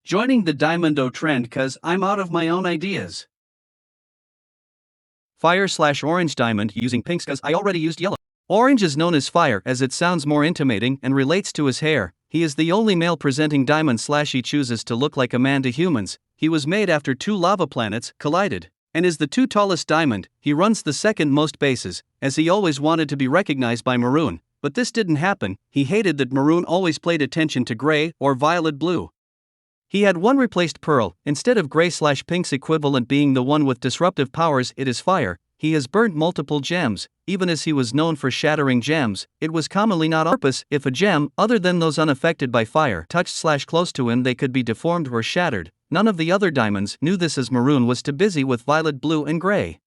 Joining the Diamondo trend cause I'm out of my own ideas. Fire/orange diamond using pinks cause I already used yellow. Orange is known as fire as it sounds more intimating and relates to his hair. He is the only male presenting diamond / he chooses to look like a man to humans. He was made after two lava planets collided, and is the two tallest diamond. He runs the second most bases, as he always wanted to be recognized by maroon, but this didn't happen. He hated that maroon always played attention to gray or violet blue. He had one replaced pearl, instead of gray/pink's equivalent being the one with disruptive powers. It is fire. He has burnt multiple gems, even as he was known for shattering gems. It was commonly not on purpose. If a gem, other than those unaffected by fire, touched close to him, they could be deformed or shattered. None of the other diamonds knew this, as maroon was too busy with violet, blue and gray.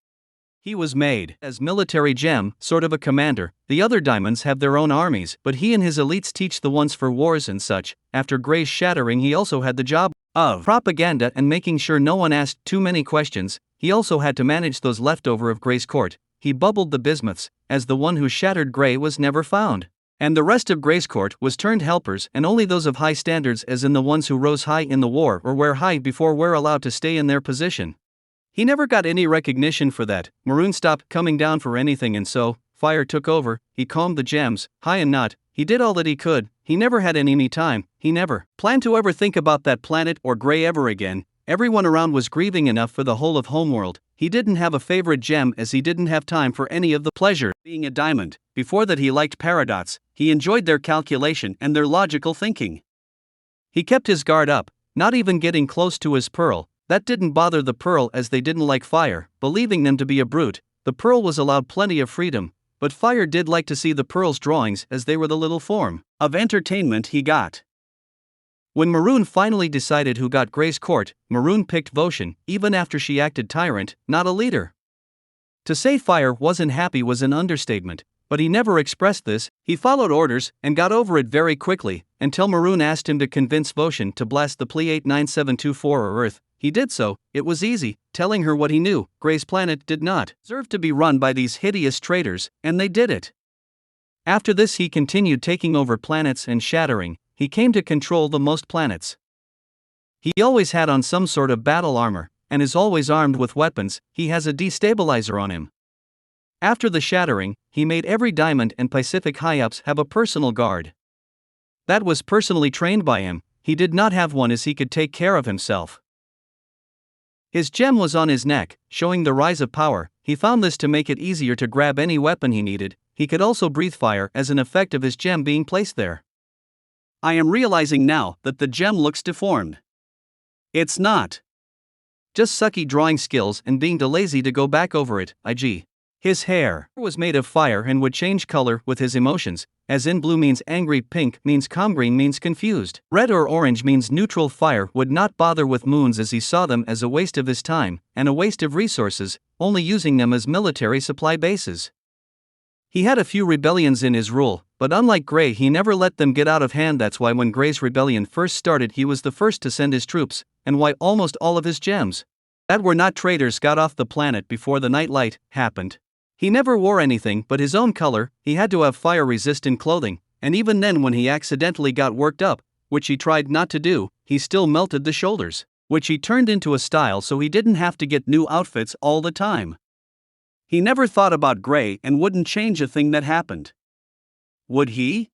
He was made as military gem, sort of a commander. The other diamonds have their own armies, but he and his elites teach the ones for wars and such. After Gray's shattering, he also had the job of propaganda and making sure no one asked too many questions. He also had to manage those leftover of Gray's court. He bubbled the bismuths, as the one who shattered Gray was never found. And the rest of Gray's court was turned helpers, and only those of high standards, as in the ones who rose high in the war or were high before, were allowed to stay in their position. He never got any recognition for that. Maroon stopped coming down for anything, and so fire took over. He combed the gems, high and not. He did all that he could. He never had any time. He never planned to ever think about that planet or Gray ever again. Everyone around was grieving enough for the whole of Homeworld. He didn't have a favorite gem, as he didn't have time for any of the pleasure being a diamond. Before that, he liked paradox. He enjoyed their calculation and their logical thinking. He kept his guard up, not even getting close to his pearl. That didn't bother the pearl, as they didn't like fire, believing them to be a brute. The pearl was allowed plenty of freedom, but fire did like to see the pearl's drawings, as they were the little form of entertainment he got. When Maroon finally decided who got Gray's court, Maroon picked Voshan, even after she acted tyrant, not a leader. To say fire wasn't happy was an understatement, but he never expressed this. He followed orders and got over it very quickly, until Maroon asked him to convince Voshan to blast the Pleiade 9724 or Earth. He did so. It was easy, telling her what he knew. Gray's planet did not deserve to be run by these hideous traitors, and they did it. After this, he continued taking over planets and shattering. He came to control the most planets. He always had on some sort of battle armor, and is always armed with weapons. He has a destabilizer on him. After the shattering, he made every diamond and Pacific high-ups have a personal guard. That was personally trained by him. He did not have one, as he could take care of himself. His gem was on his neck, showing the rise of power. He found this to make it easier to grab any weapon he needed. He could also breathe fire as an effect of his gem being placed there. I am realizing now that the gem looks deformed. It's not just sucky drawing skills and being too lazy to go back over it. His hair was made of fire and would change color with his emotions, as in blue means angry, pink means calm, green means confused, red or orange means neutral. Fire would not bother with moons, as he saw them as a waste of his time and a waste of resources, only using them as military supply bases. He had a few rebellions in his rule, but unlike Gray, he never let them get out of hand. That's why when Gray's rebellion first started, he was the first to send his troops, and why almost all of his gems that were not traitors got off the planet before the nightlight happened. He never wore anything but his own color. He had to have fire-resistant clothing, and even then, when he accidentally got worked up, which he tried not to do, he still melted the shoulders, which he turned into a style so he didn't have to get new outfits all the time. He never thought about Gray and wouldn't change a thing that happened. Would he?